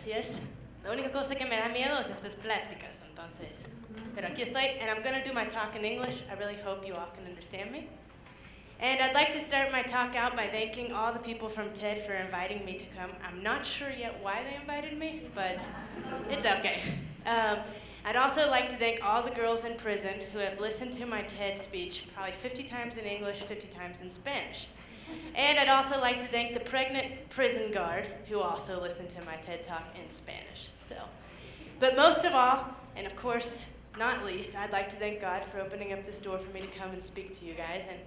Gracias. La única cosa que me da miedo es estas pláticas, entonces. Pero aquí estoy, and I'm going to do my talk in English. I really hope you all can understand me. And I'd like to start my talk out by thanking all the people from TED for inviting me to come. I'm not sure yet why they invited me, but it's okay. I'd also like to thank all the girls in prison who have listened to my TED speech probably 50 times in English, 50 times in Spanish. And I'd also like to thank the pregnant prison guard who also listened to my TED Talk in Spanish. But most of all, and of course not least, I'd like to thank God for opening up this door for me to come and speak to you guys, and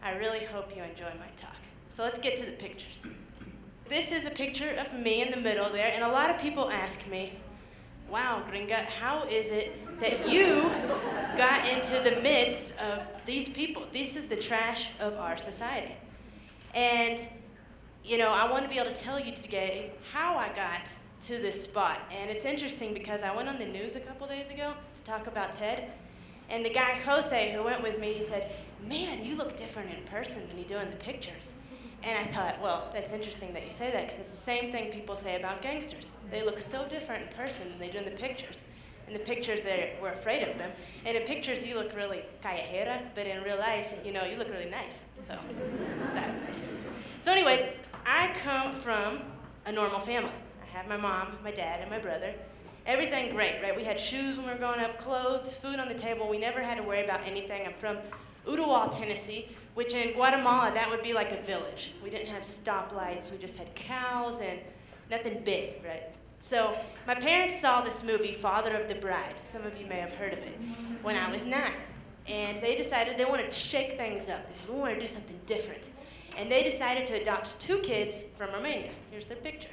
I really hope you enjoy my talk. So let's get to the pictures. This is a picture of me in the middle there, and a lot of people ask me, wow, Gringa, how is it that you got into the midst of these people? This is the trash of our society. And, you know, I want to be able to tell you today how I got to this spot. And it's interesting because I went on the news a couple days ago to talk about TED, and the guy, Jose, who went with me, he said, man, you look different in person than you do in the pictures. And I thought, well, that's interesting that you say that, because it's the same thing people say about gangsters. They look so different in person than they do in the pictures. In the pictures, we're afraid of them. And in pictures, you look really callejera, but in real life, you know, you look really nice. So that's nice. So anyways, I come from a normal family. I have my mom, my dad, and my brother. Everything great, right? We had shoes when we were growing up, clothes, food on the table. We never had to worry about anything. I'm from Uruguay, Tennessee, which in Guatemala, that would be like a village. We didn't have stoplights. We just had cows and nothing big, right? So my parents saw this movie, Father of the Bride. Some of you may have heard of it, when I was 9. And they decided they wanted to shake things up. They said, we want to do something different. And they decided to adopt 2 kids from Romania. Here's their picture.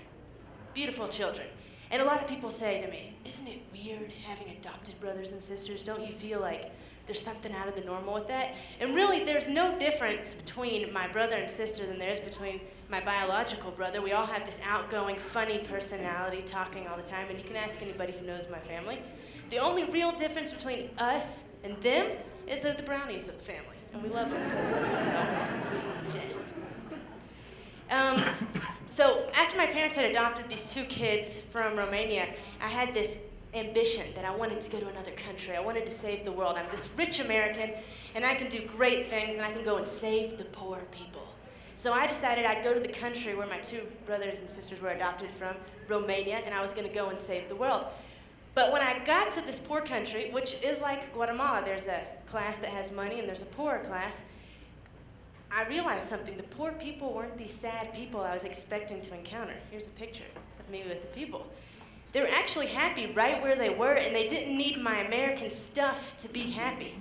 Beautiful children. And a lot of people say to me, isn't it weird having adopted brothers and sisters? Don't you feel like there's something out of the normal with that? And really, there's no difference between my brother and sister than there is between my biological brother. We all have this outgoing, funny personality, talking all the time, and you can ask anybody who knows my family. The only real difference between us and them is they're the brownies of the family, and we love them. So, yes. So after my parents had adopted these 2 kids from Romania, I had this ambition that I wanted to go to another country. I wanted to save the world. I'm this rich American, and I can do great things, and I can go and save the poor people. So I decided I'd go to the country where my 2 brothers and sisters were adopted from, Romania, and I was going to go and save the world. But when I got to this poor country, which is like Guatemala, there's a class that has money and there's a poorer class, I realized something. The poor people weren't these sad people I was expecting to encounter. Here's a picture of me with the people. They were actually happy right where they were, and they didn't need my American stuff to be happy.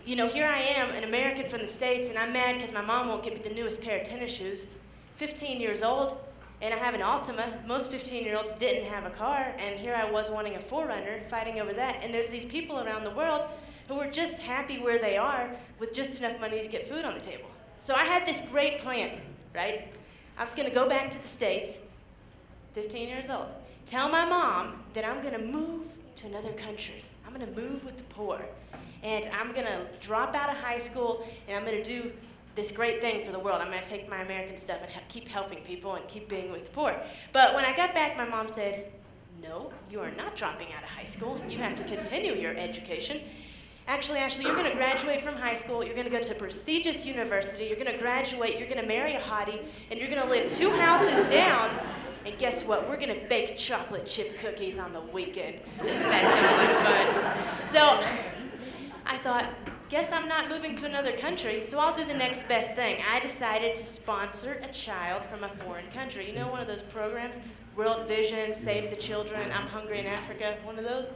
You know, here I am, an American from the States, and I'm mad because my mom won't get me the newest pair of tennis shoes. 15 years old, and I have an Altima. Most 15-year-olds didn't have a car, and here I was wanting a 4Runner, fighting over that. And there's these people around the world who are just happy where they are with just enough money to get food on the table. So I had this great plan, right? I was going to go back to the States, 15 years old, tell my mom that I'm going to move to another country. I'm going to move with the poor. And I'm going to drop out of high school, and I'm going to do this great thing for the world. I'm going to take my American stuff and keep helping people and keep being with the poor. But when I got back, my mom said, no, you are not dropping out of high school. You have to continue your education. Actually, Ashley, you're going to graduate from high school, you're going to go to a prestigious university, you're going to graduate, you're going to marry a hottie, and you're going to live 2 houses down, and guess what? We're going to bake chocolate chip cookies on the weekend. Doesn't that sound like fun? So I thought, guess I'm not moving to another country, so I'll do the next best thing. I decided to sponsor a child from a foreign country. You know one of those programs? World Vision, Save the Children, I'm Hungry in Africa, one of those?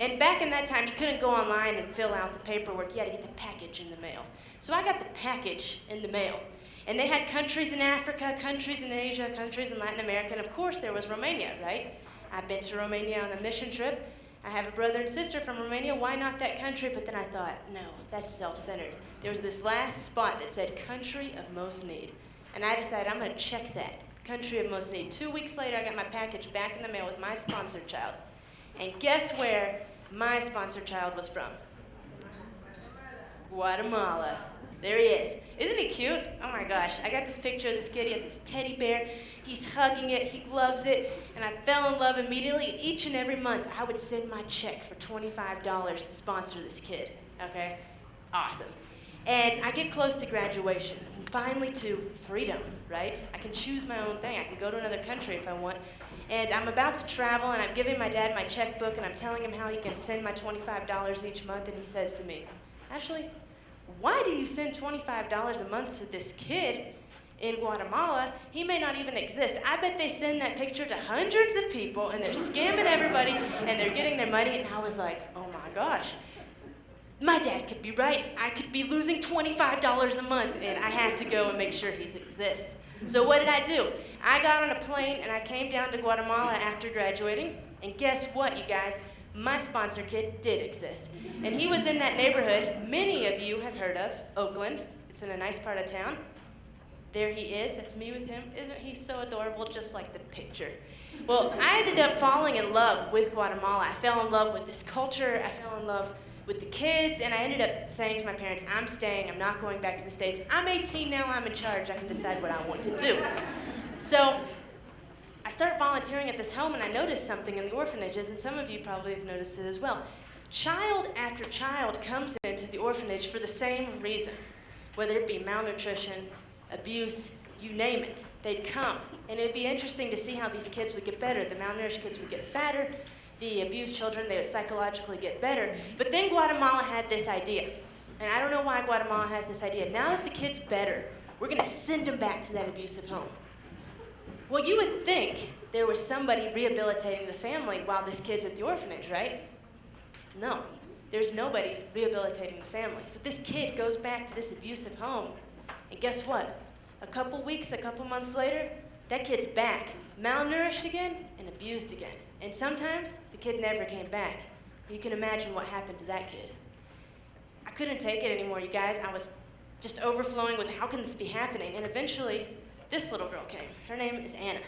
And back in that time, you couldn't go online and fill out the paperwork. You had to get the package in the mail. So I got the package in the mail. And they had countries in Africa, countries in Asia, countries in Latin America, and of course there was Romania, right? I've been to Romania on a mission trip. I have a brother and sister from Romania. Why not that country? But then I thought, no, that's self-centered. There was this last spot that said country of most need. And I decided I'm going to check that, country of most need. 2 weeks later, I got my package back in the mail with my sponsored child. And guess where my sponsored child was from? Guatemala. There he is. Isn't he cute? Oh my gosh. I got this picture of this kid. He has this teddy bear. He's hugging it. He loves it. And I fell in love immediately. Each and every month, I would send my check for $25 to sponsor this kid. Okay? Awesome. And I get close to graduation. And finally to freedom, right? I can choose my own thing. I can go to another country if I want. And I'm about to travel, and I'm giving my dad my checkbook, and I'm telling him how he can send my $25 each month. And he says to me, Ashley, why do you send $25 a month to this kid in Guatemala? He may not even exist. I bet they send that picture to hundreds of people, and they're scamming everybody, and they're getting their money. And I was like, oh my gosh, my dad could be right. I could be losing $25 a month, and I have to go and make sure he exists. So what did I do? I got on a plane, and I came down to Guatemala after graduating, and guess what, you guys? My sponsor kid did exist. And he was in that neighborhood many of you have heard of, Oakland. It's in a nice part of town. There he is. That's me with him. Isn't he so adorable, just like the picture? Well, I ended up falling in love with Guatemala. I fell in love with this culture. I fell in love with the kids, and I ended up saying to my parents, I'm staying. I'm not going back to the States. I'm 18 now. I'm in charge. I can decide what I want to do. So I started volunteering at this home, and I noticed something in the orphanages, and some of you probably have noticed it as well. Child after child comes into the orphanage for the same reason, whether it be malnutrition, abuse, you name it. They'd come, and it would be interesting to see how these kids would get better. The malnourished kids would get fatter. The abused children, they would psychologically get better. But then Guatemala had this idea, and I don't know why Guatemala has this idea. Now that the kid's better, we're going to send them back to that abusive home. Well, you would think there was somebody rehabilitating the family while this kid's at the orphanage, right? No, there's nobody rehabilitating the family. So this kid goes back to this abusive home, and guess what? A couple weeks, a couple months later, that kid's back, malnourished again and abused again. And sometimes the kid never came back. You can imagine what happened to that kid. I couldn't take it anymore, you guys. I was just overflowing with how can this be happening? And eventually, this little girl came. Her name is Anna.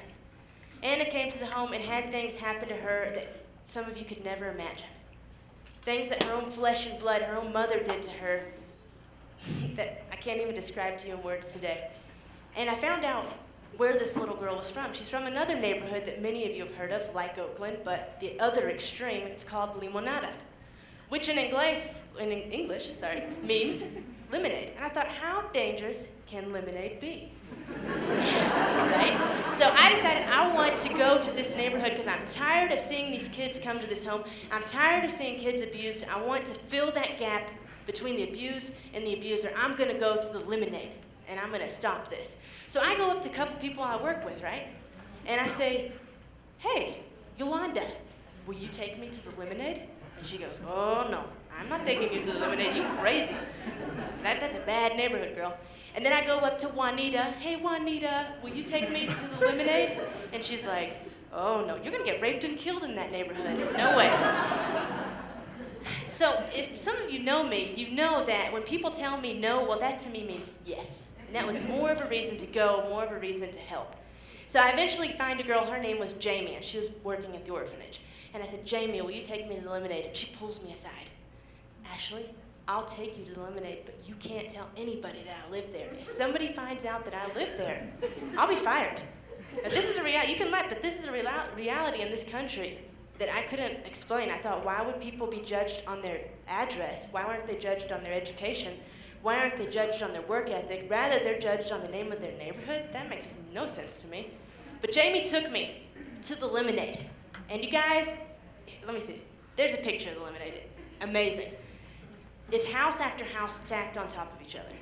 Anna came to the home and had things happen to her that some of you could never imagine. Things that her own flesh and blood, her own mother did to her that I can't even describe to you in words today. And I found out where this little girl was from. She's from another neighborhood that many of you have heard of, like Oakland, but the other extreme, it's called limonada, which in English, means lemonade. And I thought, how dangerous can lemonade be? Right? So I decided I want to go to this neighborhood because I'm tired of seeing these kids come to this home. I'm tired of seeing kids abused. I want to fill that gap between the abused and the abuser. I'm going to go to the lemonade, and I'm going to stop this. So I go up to a couple people I work with, right? And I say, hey, Yolanda, will you take me to the lemonade? And she goes, oh, no, I'm not taking you to the lemonade. You crazy. That's a bad neighborhood, girl. And then I go up to Juanita. Hey, Juanita, will you take me to the lemonade? And she's like, oh, no, you're going to get raped and killed in that neighborhood. No way. So if some of you know me, you know that when people tell me no, well, that to me means yes. And that was more of a reason to go, more of a reason to help. So I eventually find a girl, her name was Jamie, and she was working at the orphanage. And I said, Jamie, will you take me to the lemonade? And she pulls me aside. Ashley, I'll take you to the lemonade, but you can't tell anybody that I live there. If somebody finds out that I live there, I'll be fired. Now, this is a reality. You can laugh, but this is a reality in this country that I couldn't explain. I thought, why would people be judged on their address? Why aren't they judged on their education? Why aren't they judged on their work ethic? Rather, they're judged on the name of their neighborhood? That makes no sense to me. But Jamie took me to the lemonade. And you guys, let me see. There's a picture of the lemonade. Amazing. It's house after house stacked on top of each other.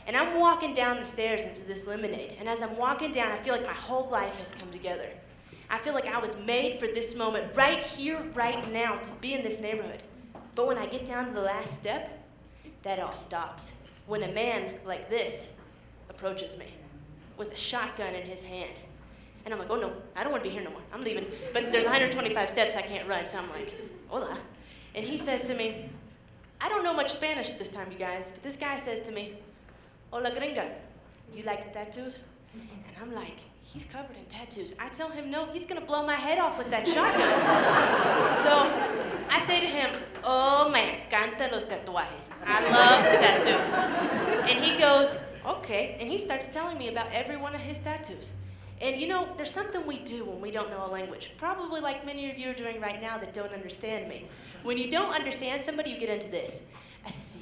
And I'm walking down the stairs into this lemonade. And as I'm walking down, I feel like my whole life has come together. I feel like I was made for this moment, right here, right now, to be in this neighborhood. But when I get down to the last step, that all stops. When a man like this approaches me with a shotgun in his hand. And I'm like, oh no, I don't want to be here no more. I'm leaving. But there's 125 steps I can't run, so I'm like, hola. And he says to me, I don't know much Spanish this time, you guys, but this guy says to me, hola gringa, you like tattoos? And I'm like, he's covered in tattoos. I tell him no, he's gonna blow my head off with that shotgun. So I say to him, oh, me encantan los tatuajes. I love tattoos. And he goes, okay, and he starts telling me about every one of his tattoos. And you know, there's something we do when we don't know a language, probably like many of you are doing right now that don't understand me. When you don't understand somebody, you get into this. Así.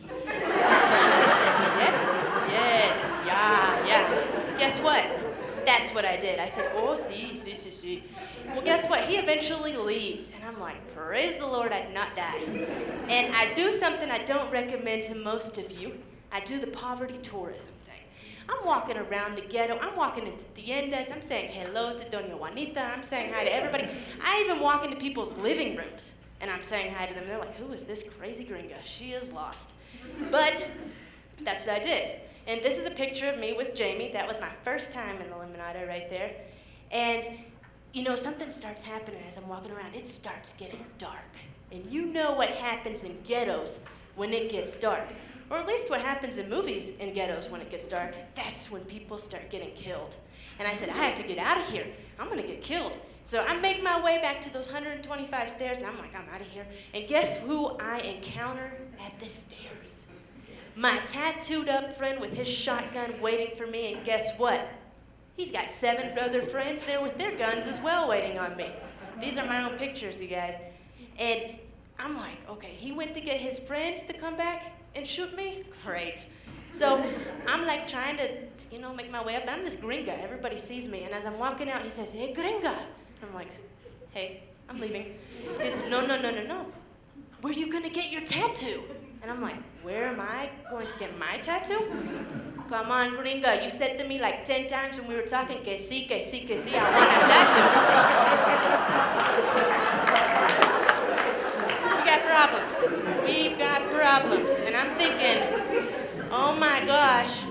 Yes, yeah. Guess what? That's what I did. I said, oh, sí. Well, guess what? He eventually leaves, and I'm like, praise the Lord, I did not die. And I do something I don't recommend to most of you. I do the poverty tourism thing. I'm walking around the ghetto. I'm walking into tiendas. I'm saying hello to Doña Juanita. I'm saying hi to everybody. I even walk into people's living rooms, and I'm saying hi to them. They're like, who is this crazy gringa? She is lost. But that's what I did. And this is a picture of me with Jamie. That was my first time in the Limonada right there. And, you know, something starts happening as I'm walking around. It starts getting dark. And you know what happens in ghettos when it gets dark. Or at least what happens in movies in ghettos when it gets dark. That's when people start getting killed. And I said, I have to get out of here. I'm going to get killed. So I make my way back to those 125 stairs, and I'm like, I'm out of here. And guess who I encounter at the stairs? My tattooed up friend with his shotgun waiting for me, and guess what? He's got 7 other friends there with their guns as well waiting on me. These are my own pictures, you guys. And I'm like, okay, he went to get his friends to come back and shoot me? Great. So I'm like trying to, you know, make my way up. I'm this gringa. Everybody sees me. And as I'm walking out, he says, hey, gringa. I'm like, hey, I'm leaving. He says, no. Where are you going to get your tattoo? And I'm like, where am I going to get my tattoo? Come on, gringa. You said to me like 10 times when we were talking, que sí, I want a tattoo. We've got problems. And I'm thinking, oh my gosh,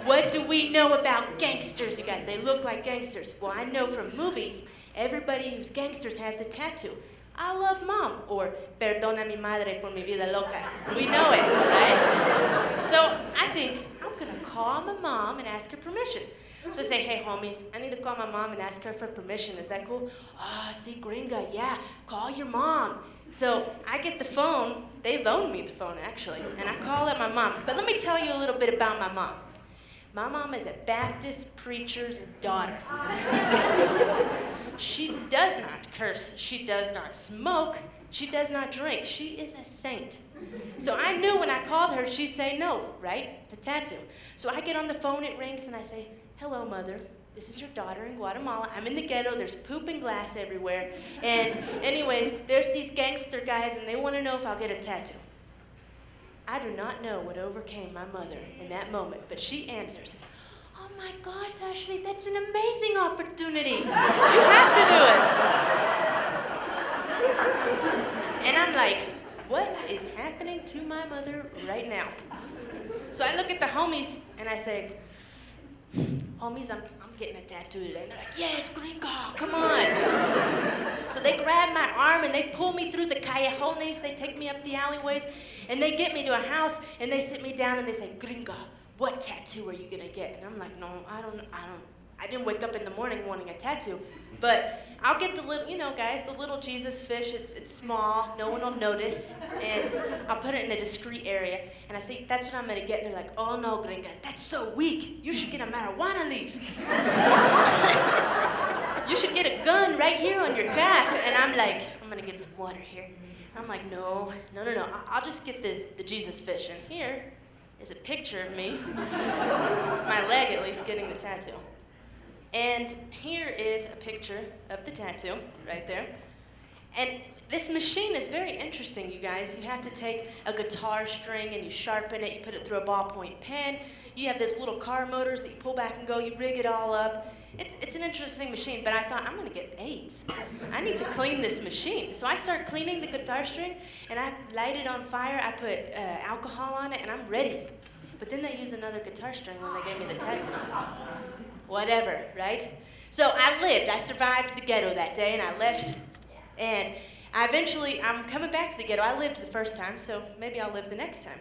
what do we know about gangsters, you guys? They look like gangsters. Well, I know from movies, everybody who's gangsters has a tattoo. I love mom, or perdona mi madre por mi vida loca. We know it, right? So I think, I'm gonna call my mom and ask her permission. So I say, hey homies, I need to call my mom and ask her for permission. Is that cool? Sí, gringa, yeah, call your mom. So I get the phone, they loaned me the phone actually, and I call up my mom. But let me tell you a little bit about my mom. My mom is a Baptist preacher's daughter. She does not curse, she does not smoke, she does not drink. She is a saint. So I knew when I called her, she'd say no, right? It's a tattoo. So I get on the phone, it rings, and I say, hello, mother. This is your daughter in Guatemala. I'm in the ghetto. There's poop and glass everywhere. And anyways, there's these gangster guys, and they want to know if I'll get a tattoo. I do not know what overcame my mother in that moment, but she answers, oh my gosh, Ashley, that's an amazing opportunity. You have to do it. And I'm like, what is happening to my mother right now? So I look at the homies, and I say, homies, I'm getting a tattoo today. And they're like, yes, gringo, come on. So they grab my arm and they pull me through the callejones. They take me up the alleyways and they get me to a house and they sit me down and they say, gringo, what tattoo are you gonna get? And I'm like, no, I didn't wake up in the morning wanting a tattoo, but I'll get the little, you know, guys, the little Jesus fish. It's small, no one will notice, and I'll put it in a discreet area. And I say, that's what I'm gonna get. And they're like, oh no, gringa, that's so weak. You should get a marijuana leaf. You should get a gun right here on your calf. And I'm like, I'm gonna get some water here. I'm like, no. I'll just get the Jesus fish. And here is a picture of me, my leg at least, getting the tattoo. And here is a picture of the tattoo, right there. And this machine is very interesting, you guys. You have to take a guitar string and you sharpen it, you put it through a ballpoint pen. You have this little car motors that you pull back and go, you rig it all up. It's an interesting machine, but I thought, I'm gonna get AIDS. I need to clean this machine. So I start cleaning the guitar string and I light it on fire, I put alcohol on it, and I'm ready. But then they used another guitar string when they gave me the tattoo. Whatever, right? So I survived the ghetto that day, and I left, and I'm coming back to the ghetto. I lived the first time, so maybe I'll live the next time.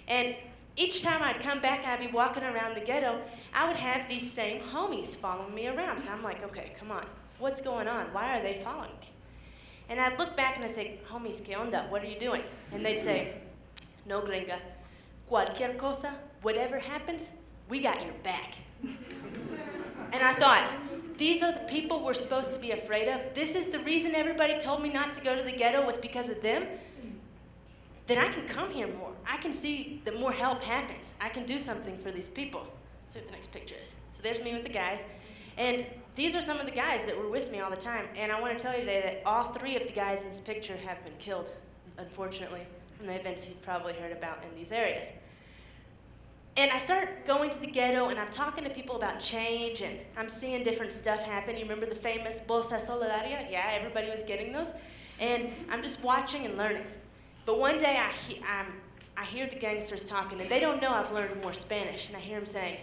And each time I'd come back, I'd be walking around the ghetto, I would have these same homies following me around. And I'm like, okay, come on, what's going on? Why are they following me? And I'd look back and I'd say, homies, ¿qué onda? What are you doing? And they'd say, no gringa, cualquier cosa, whatever happens, we got your back. And I thought, these are the people we're supposed to be afraid of? This is the reason everybody told me not to go to the ghetto was because of them? Then I can come here more. I can see that more help happens. I can do something for these people. See what the next picture is. So there's me with the guys. And these are some of the guys that were with me all the time. And I want to tell you today that all 3 of the guys in this picture have been killed, unfortunately, from the events you've probably heard about in these areas. And I start going to the ghetto, and I'm talking to people about change, and I'm seeing different stuff happen. You remember the famous Bolsa Solidaria? Yeah, everybody was getting those. And I'm just watching and learning. But one day I hear the gangsters talking, and they don't know I've learned more Spanish. And I hear them saying,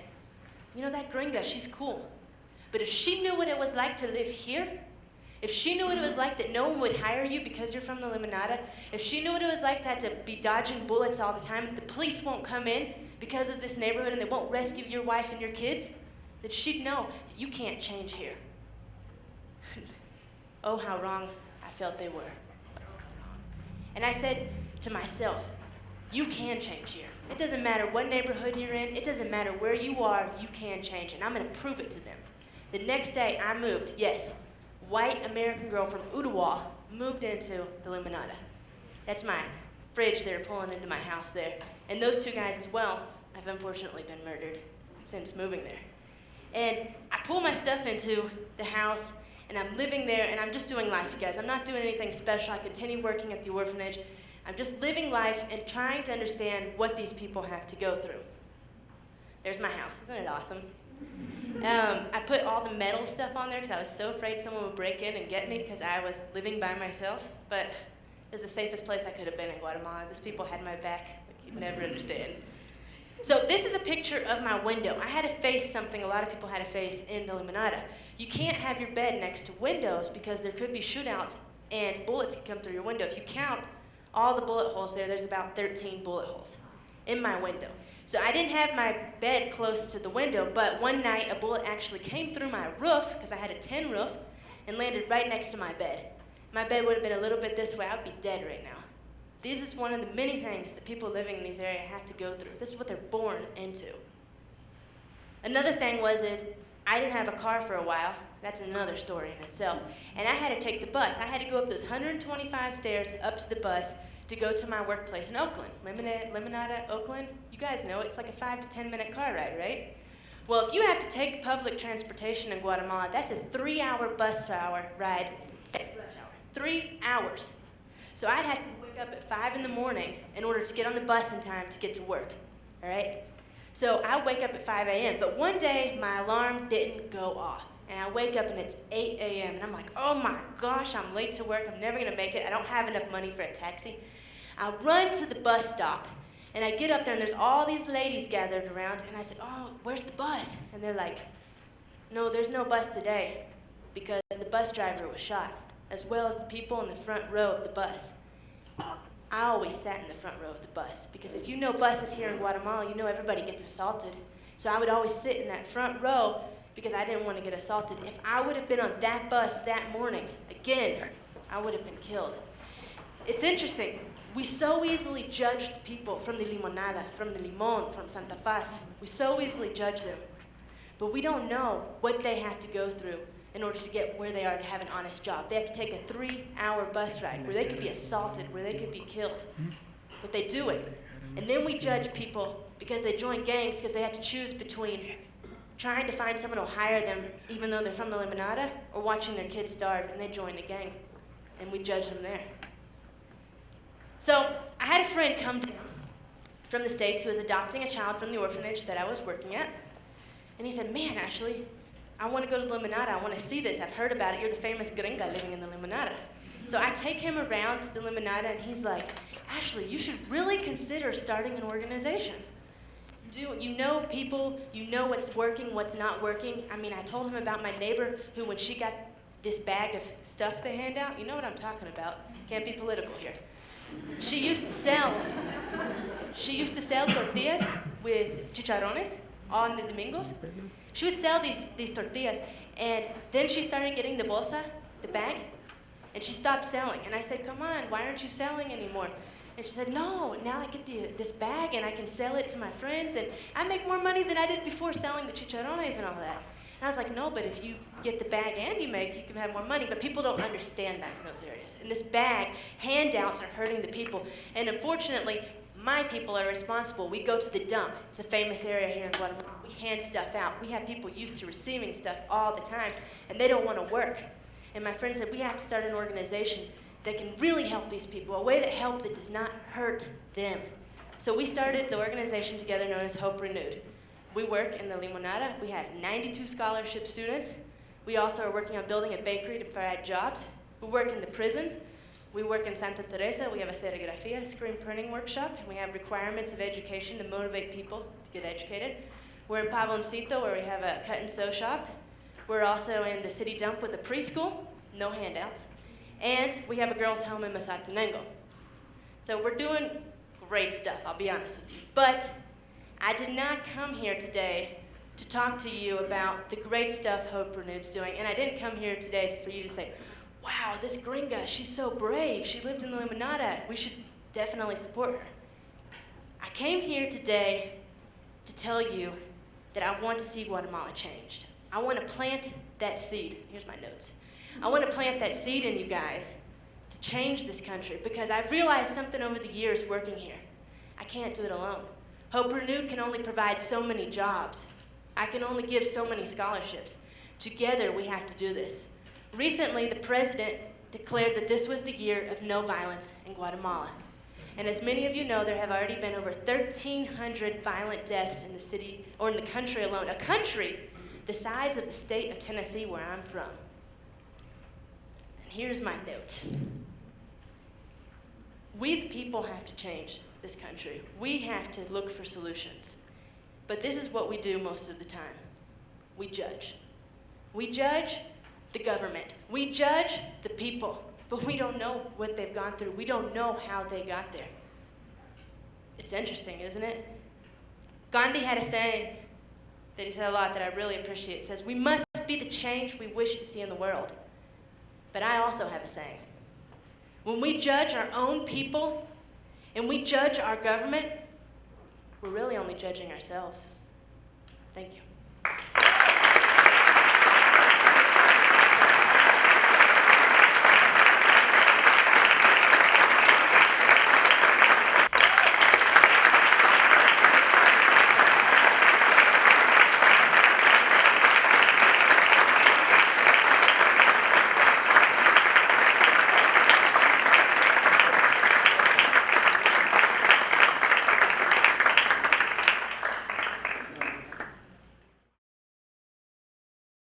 you know, that gringa, she's cool. But if she knew what it was like to live here, if she knew what it was like that no one would hire you because you're from the Limonada, if she knew what it was like to have to be dodging bullets all the time, the police won't come in because of this neighborhood and they won't rescue your wife and your kids, that she'd know that you can't change here. Oh, how wrong I felt they were. And I said to myself, you can change here. It doesn't matter what neighborhood you're in. It doesn't matter where you are. You can change. And I'm going to prove it to them. The next day, I moved. Yes, white American girl from Udawa moved into the Limonada. That's my fridge they're pulling into my house there. And those 2 guys as well have unfortunately been murdered since moving there. And I pull my stuff into the house, and I'm living there, and I'm just doing life, you guys. I'm not doing anything special. I continue working at the orphanage. I'm just living life and trying to understand what these people have to go through. There's my house. Isn't it awesome? I put all the metal stuff on there because I was so afraid someone would break in and get me because I was living by myself. But it was the safest place I could have been in Guatemala. These people had my back like you'd never understand. So this is a picture of my window. I had to face something a lot of people had to face in the Limonada. You can't have your bed next to windows because there could be shootouts and bullets can come through your window. If you count all the bullet holes there, there's about 13 bullet holes in my window. So I didn't have my bed close to the window, but one night a bullet actually came through my roof, because I had a tin roof, and landed right next to my bed. My bed would have been a little bit this way. I would be dead right now. This is one of the many things that people living in these areas have to go through. This is what they're born into. Another thing is I didn't have a car for a while. That's another story in itself. And I had to take the bus. I had to go up those 125 stairs up to the bus to go to my workplace in Oakland. Limonada, Oakland. You guys know it's like a 5 to 10 minute car ride, right? Well, if you have to take public transportation in Guatemala, that's a 3-hour bus ride. 3 hours. So I'd have to wake up at 5 in the morning in order to get on the bus in time to get to work, all right? So I wake up at 5 a.m., but one day my alarm didn't go off. And I wake up and it's 8 a.m. and I'm like, oh my gosh, I'm late to work. I'm never gonna make it. I don't have enough money for a taxi. I run to the bus stop and I get up there and there's all these ladies gathered around and I said, oh, where's the bus? And they're like, no, there's no bus today because the bus driver was shot, as well as the people in the front row of the bus. I always sat in the front row of the bus because if you know buses here in Guatemala, you know everybody gets assaulted. So I would always sit in that front row because I didn't want to get assaulted. If I would have been on that bus that morning, again, I would have been killed. It's interesting. We so easily judge the people from the Limonada, from the Limon, from Santa Faz. We so easily judge them. But we don't know what they have to go through in order to get where they are to have an honest job. They have to take a 3-hour bus ride where they could be assaulted, where they could be killed. But they do it. And then we judge people because they join gangs because they have to choose between trying to find someone who will hire them even though they're from the Limonada or watching their kids starve, and they join the gang. And we judge them there. So I had a friend come down from the States who was adopting a child from the orphanage that I was working at. And he said, man, Ashley, I want to go to the Limonada. I want to see this. I've heard about it. You're the famous gringa living in the Limonada. So I take him around to the Limonada, and he's like, Ashley, you should really consider starting an organization. You know people, you know what's working, what's not working. I mean, I told him about my neighbor who, when she got this bag of stuff to hand out, you know what I'm talking about. Can't be political here. She used to sell tortillas with chicharrones on the domingos. She would sell these tortillas, and then she started getting the bolsa, the bag, and she stopped selling. And I said, come on, why aren't you selling anymore? And she said, no, now I get this bag and I can sell it to my friends, and I make more money than I did before selling the chicharrones and all that. And I was like, no, but if you get the bag and you can have more money. But people don't understand that in those areas. And this bag, handouts are hurting the people. And unfortunately, my people are responsible. We go to the dump. It's a famous area here in Guatemala. We hand stuff out. We have people used to receiving stuff all the time, and they don't want to work. And my friend said, we have to start an organization that can really help these people, a way that does not hurt them. So we started the organization together known as Hope Renewed. We work in the Limonada. We have 92 scholarship students. We also are working on building a bakery to provide jobs. We work in the prisons. We work in Santa Teresa. We have a serigrafía, screen printing workshop, and we have requirements of education to motivate people to get educated. We're in Pavoncito, where we have a cut and sew shop. We're also in the city dump with a preschool, no handouts. And we have a girls' home in Mazatenango. So we're doing great stuff, I'll be honest with you. But I did not come here today to talk to you about the great stuff Hope Renewed's doing. And I didn't come here today for you to say, wow, this gringa, she's so brave. She lived in the Limonada. We should definitely support her. I came here today to tell you that I want to see Guatemala changed. I want to plant that seed. Here's my notes. I want to plant that seed in you guys to change this country, because I've realized something over the years working here. I can't do it alone. Hope Renewed can only provide so many jobs. I can only give so many scholarships. Together, we have to do this. Recently, the president declared that this was the year of no violence in Guatemala. And as many of you know, there have already been over 1,300 violent deaths in the city, or in the country alone. A country the size of the state of Tennessee, where I'm from. And here's my note. We, the people, have to change this country. We have to look for solutions. But this is what we do most of the time. We judge. We judge the government. We judge the people. But we don't know what they've gone through. We don't know how they got there. It's interesting, isn't it? Gandhi had a saying that he said a lot that I really appreciate. It says, we must be the change we wish to see in the world. But I also have a saying. When we judge our own people and we judge our government, we're really only judging ourselves. Thank you.